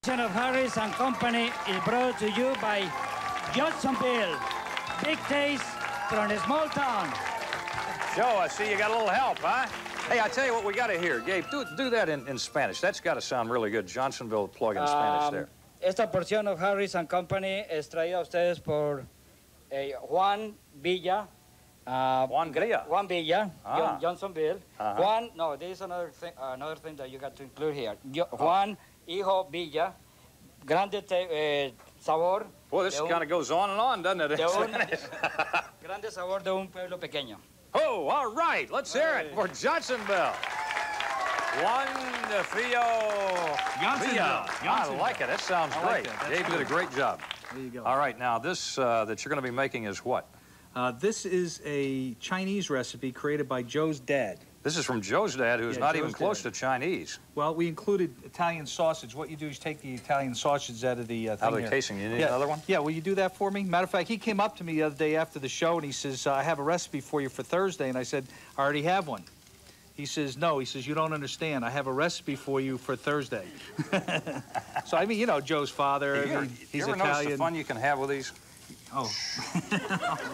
Of Harris and Company is brought to you by Johnsonville. Big taste from a small town. Joe, I see you got a little help, huh? Hey, I tell you what we got to hear. Gabe, do that in Spanish. That's got to sound really good. Johnsonville plug in Spanish there. Esta porción of Harris and Company es traída a ustedes por Juan Villa. Juan Villa. Juan Villa, Johnsonville. Juan, no, this is another thing that you got to include here. Juan Hijo Villa, grande sabor. Boy, this kind of goes on, doesn't it? Grande sabor de un pueblo pequeño. Oh, all right. Let's hear it for Johnsonville. Juan de Fio Villa. I like it. That sounds great. Dave did a great job. There you go. All right, now this that you're going to be making is what? This is a Chinese recipe created by Joe's dad. This is from Joe's dad, who's not even close to Chinese. Well, we included Italian sausage. What you do is take the Italian sausage out of the thing out of the casing. You need another one? Yeah, will you do that for me? Matter of fact, he came up to me the other day after the show, and he says, I have a recipe for you for Thursday. And I said, I already have one. He says, no. He says, you don't understand. I have a recipe for you for Thursday. So, I mean, you know, Joe's father. Hey, he's you ever Italian. notice the fun you can have with these? Oh.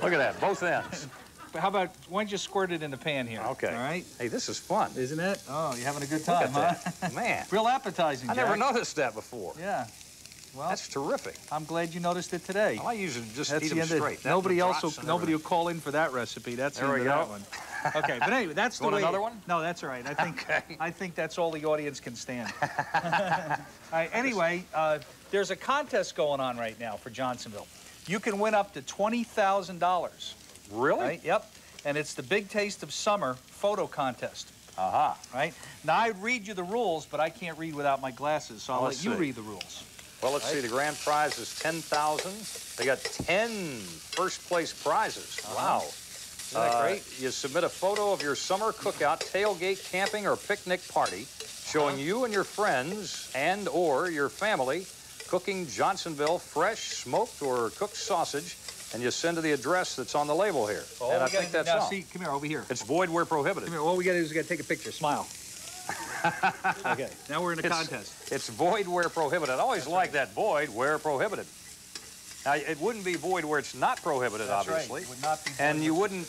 Look at that, both ends. But how about, why don't you squirt it in the pan here? Okay. All right? Hey, this is fun. Isn't it? Oh, you're having a good time, Look at huh? that. Man. Real appetizing, I never noticed that before. Yeah. Well, that's terrific. I'm glad you noticed it today. Well, I usually just eat the them straight. Nobody will call in for that recipe. That's the end of that one. Okay, but anyway, that's the way. Want another one? No, that's all right. I think that's all the audience can stand. All right. Anyway, there's a contest going on right now for Johnsonville. You can win up to $20,000. Really? Right? Yep. And it's the Big Taste of Summer photo contest. Right? Now, I'd read you the rules, but I can't read without my glasses, so I'll let you read the rules. Well, let's see. The grand prize is $10,000. They got 10 first-place prizes. Wow. Isn't that great? You submit a photo of your summer cookout, tailgate, camping, or picnic party showing you and your friends and/or your family cooking Johnsonville fresh, smoked, or cooked sausage, and you send to the address that's on the label here. Well, and I think that's all. See, come here, over here. It's void where prohibited. Come here. All we got to do is we got to take a picture. Smile. Okay. Now we're in a contest. It's void where prohibited. I always like that, void where prohibited. Now, it wouldn't be void where it's not prohibited, obviously. Right. It would not be void. And you wouldn't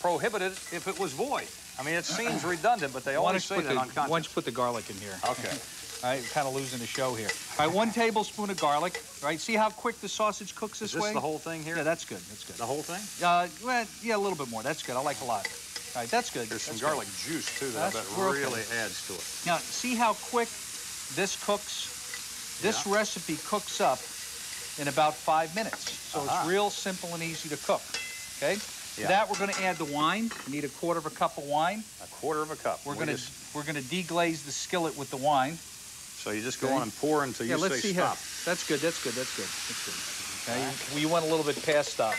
prohibit it if it was void. I mean, it seems redundant, but they always say that on contest. Why don't you put the garlic in here? Okay. All right, we're kind of losing the show here. All right, 1 tablespoon of garlic. Right, see how quick the sausage cooks this way? Is this the whole thing here? Yeah, that's good. That's good. The whole thing? Well, yeah, a little bit more. That's good. I like a lot. All right, that's good. There's some garlic juice, too, that I bet really adds to it. Now, see how quick this cooks? This recipe cooks up in about 5 minutes. So it's real simple and easy to cook, okay? Yeah. That we're going to add the wine. We need 1/4 cup of wine. 1/4 cup. We're going to deglaze the skillet with the wine. So you just go on and pour until you say stop. That's good. That's good. That's good. That's good. Okay. We went a little bit past stop,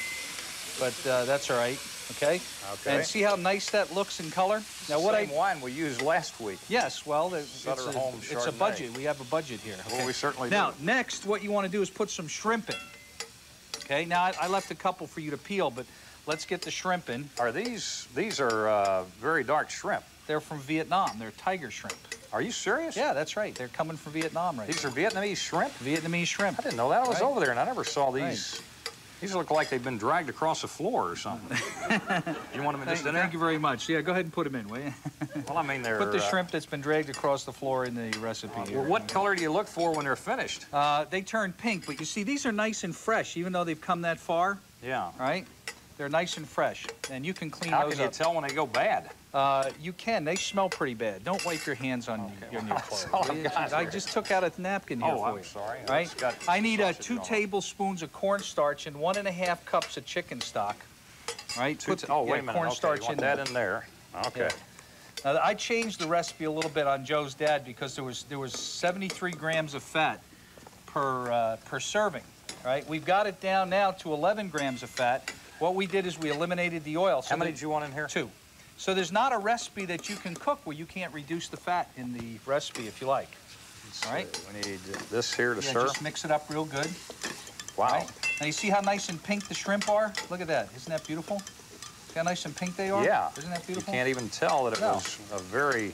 but that's all right. Okay. Okay. And see how nice that looks in color. Now, what same wine we used last week. Yes. Well, it's a budget. We have a budget here. Okay. Well, we certainly do. Now, next, what you want to do is put some shrimp in. Okay. Now, I left a couple for you to peel, but let's get the shrimp in. Are these are very dark shrimp? They're from Vietnam. They're tiger shrimp. Are you serious? Yeah, that's right. They're coming from Vietnam right now. These are Vietnamese shrimp? Vietnamese shrimp. I didn't know that. I was over there, and I never saw these. Right. These look like they've been dragged across the floor or something. You want them just in there? Thank you very much. Yeah, go ahead and put them in, will you? Well, I mean, they're... Put the shrimp that's been dragged across the floor in the recipe here. Well, what color do you look for when they're finished? They turn pink, but you see, these are nice and fresh, even though they've come that far. Yeah. Right? They're nice and fresh, and you can clean those up. How can you tell when they go bad? You can. They smell pretty bad. Don't wipe your hands on your clothes. I just took out a napkin here for you. Oh, I'm sorry. Right? I need 2 tablespoons of cornstarch and 1.5 cups of chicken stock. Right? Wait a minute. Cornstarch you want that in there. Okay. Yeah. Now, I changed the recipe a little bit on Joe's dad because there was 73 grams of fat per serving. Right? We've got it down now to 11 grams of fat. What we did is we eliminated the oil. How many did you want in here? 2. So there's not a recipe that you can cook where you can't reduce the fat in the recipe if you like. All right? We need this here to serve. Just mix it up real good. Wow. Right? Now you see how nice and pink the shrimp are? Look at that. Isn't that beautiful? See how nice and pink they are? Yeah. Isn't that beautiful? You can't even tell that it was a very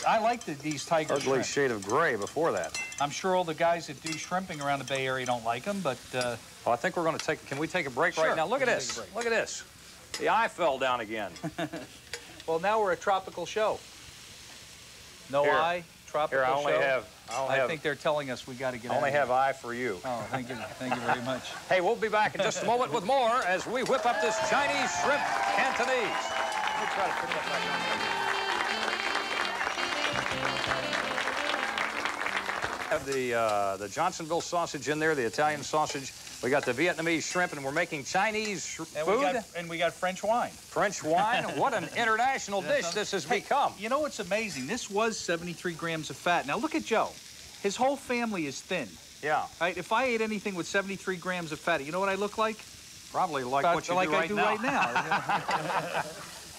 I like these tiger ugly shrimp. shade of gray before that. I'm sure all the guys that do shrimping around the Bay Area don't like them, but... Well, I think we're going to take... Can we take a break right now? Look at this. Look at this. The eye fell down again. Well, now we're a tropical show. No eye, tropical show. I think they're telling us we got to get out of here. I only have eye for you. Oh, thank you very much. Hey, we'll be back in just a moment with more as we whip up this Chinese shrimp Cantonese. Let me try to pick that back up. Have the Johnsonville sausage in there, the Italian sausage. We got the Vietnamese shrimp, and we're making Chinese food. And we got French wine. French wine? What an international dish this has become. You know what's amazing? This was 73 grams of fat. Now look at Joe. His whole family is thin. Yeah. Right? If I ate anything with 73 grams of fat, you know what I look like? Probably like what you do right now.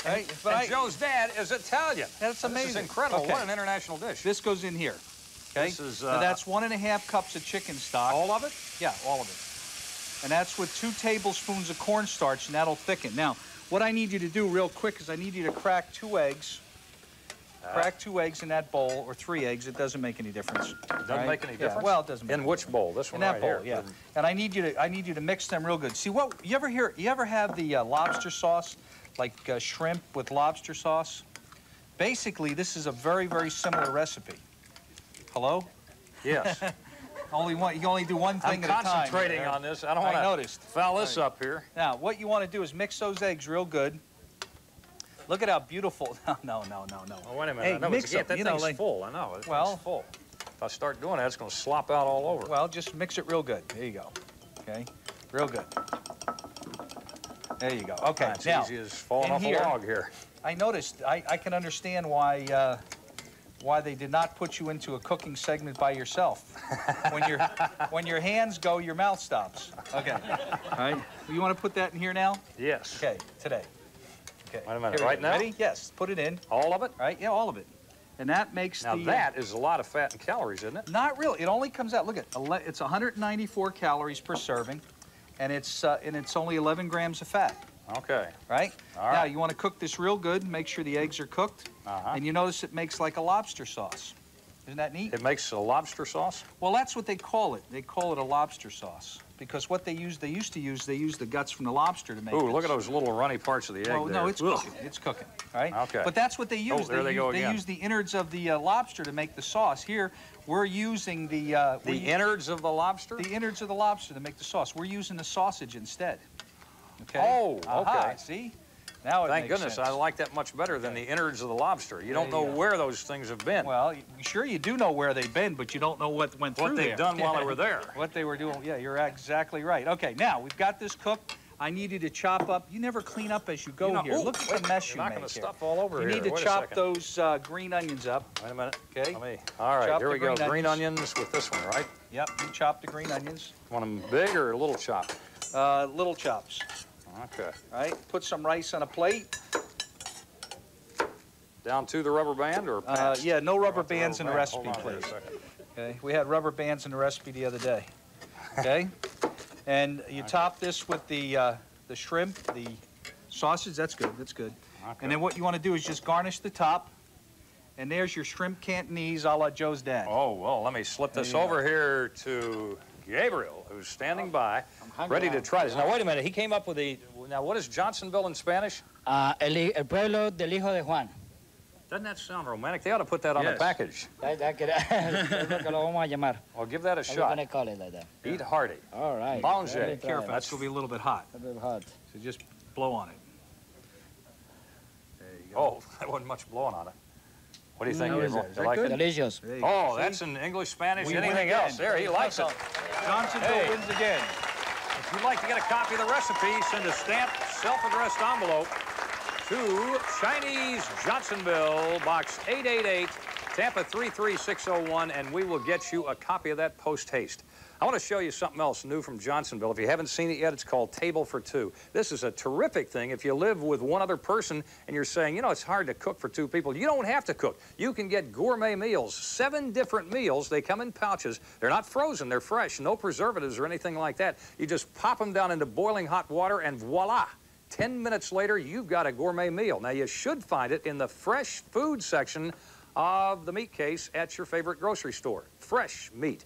Right? And Joe's dad is Italian. That's amazing. This is incredible. What an international dish. This goes in here. Okay? This is, now that's 1.5 cups of chicken stock. All of it? Yeah, all of it. And that's with 2 tablespoons of cornstarch, and that'll thicken. Now, what I need you to do real quick is I need you to crack 2 eggs. Crack 2 eggs in that bowl, or 3 eggs. It doesn't make any difference. It doesn't make any difference? Yeah, well, it doesn't make In which bowl? This one right here? In that bowl, yeah. And I need you to mix them real good. See, what you ever have the lobster sauce, like shrimp with lobster sauce? Basically, this is a very, very similar recipe. Hello? Yes. You only do one thing at a time. I'm concentrating on this. I don't want to foul this up here. Now, what you want to do is mix those eggs real good. Look at how beautiful. No. Oh, wait a minute. Hey, I know mix that them, thing's full. I know. It's full. If I start doing that, it's going to slop out all over. Well, just mix it real good. There you go. Okay? Real good. There you go. Okay. It's now, easy as falling off a log here. I noticed, I can understand why they did not put you into a cooking segment by yourself. When your hands go, your mouth stops. Okay. All right. You want to put that in here now? Yes. Okay. Today. Okay. Wait a minute. Right now? Ready? Yes. Put it in. All of it? Right. Yeah, all of it. And that makes now that is a lot of fat and calories, isn't it? Not really. It only comes out. Look at it's 194 calories per serving, and it's only 11 grams of fat. Okay. Right? All right. Now, you want to cook this real good, make sure the eggs are cooked, and you notice it makes like a lobster sauce. Isn't that neat? It makes a lobster sauce? Well, that's what they call it. They call it a lobster sauce. Because what they use the guts from the lobster to make it. Ooh, look at those little runny parts of the egg there. No, it's cooking. It's cooking, right? Okay. But that's what they use. Oh, they go again. They use the innards of the lobster to make the sauce. Here, we're using the innards of the lobster? The innards of the lobster to make the sauce. We're using the sausage instead. Okay. Oh, okay. See? Now it Thank makes goodness. sense. I like that much better than the innards of the lobster. You don't know where those things have been. Well, sure you do know where they've been, but you don't know what went through there. What they've done while they were there. What they were doing. Yeah, you're exactly right. Okay, now we've got this cooked. I need you to chop up. You never clean up as you go here. Look at the mess you make. You're not going to stuff all over here. You need to chop those green onions up. Wait a minute. Okay. All right, Chop here we go. Green onions. onions with this one, right? Yep, you chop the green onions. Want them big or a little chop? Little chops. Okay. All right, put some rice on a plate. Down to the rubber band or past? Yeah, no rubber bands in the recipe, Hold on please. here a second. Okay, we had rubber bands in the recipe the other day. Okay, and you top this with the shrimp, the sausage. That's good. That's good. Okay. And then what you want to do is just garnish the top. And there's your shrimp Cantonese a la Joe's dad. Oh, well, let me slip this over here to Gabriel, who's standing by, ready to try this. Now, wait a minute. He came up with now, what is Johnsonville in Spanish? El pueblo del hijo de Juan. Doesn't that sound romantic? They ought to put that on the package. Es lo que lo vamos a llamar. Well, give that a We're shot. going to call it like that. Eat hearty. All right. Manger. Careful, that's going to be a little bit hot. A bit hot. So just blow on it. There you go. Oh, that wasn't much blowing on it. What do you think, Gabriel? Is that like good? it? Delicious. Oh, that's in English, Spanish, We win anything again. else. There, he likes it. Johnsonville wins again. If you'd like to get a copy of the recipe, send a stamped, self-addressed envelope to Chinese Johnsonville, Box 888, Tampa 33601, and we will get you a copy of that post-haste. I want to show you something else new from Johnsonville. If you haven't seen it yet, it's called Table for Two. This is a terrific thing. If you live with one other person and you're saying, you know, it's hard to cook for 2 people, you don't have to cook. You can get gourmet meals, 7 different meals. They come in pouches. They're not frozen. They're fresh. No preservatives or anything like that. You just pop them down into boiling hot water and voila. 10 minutes later, you've got a gourmet meal. Now, you should find it in the fresh food section of the meat case at your favorite grocery store. Fresh meat.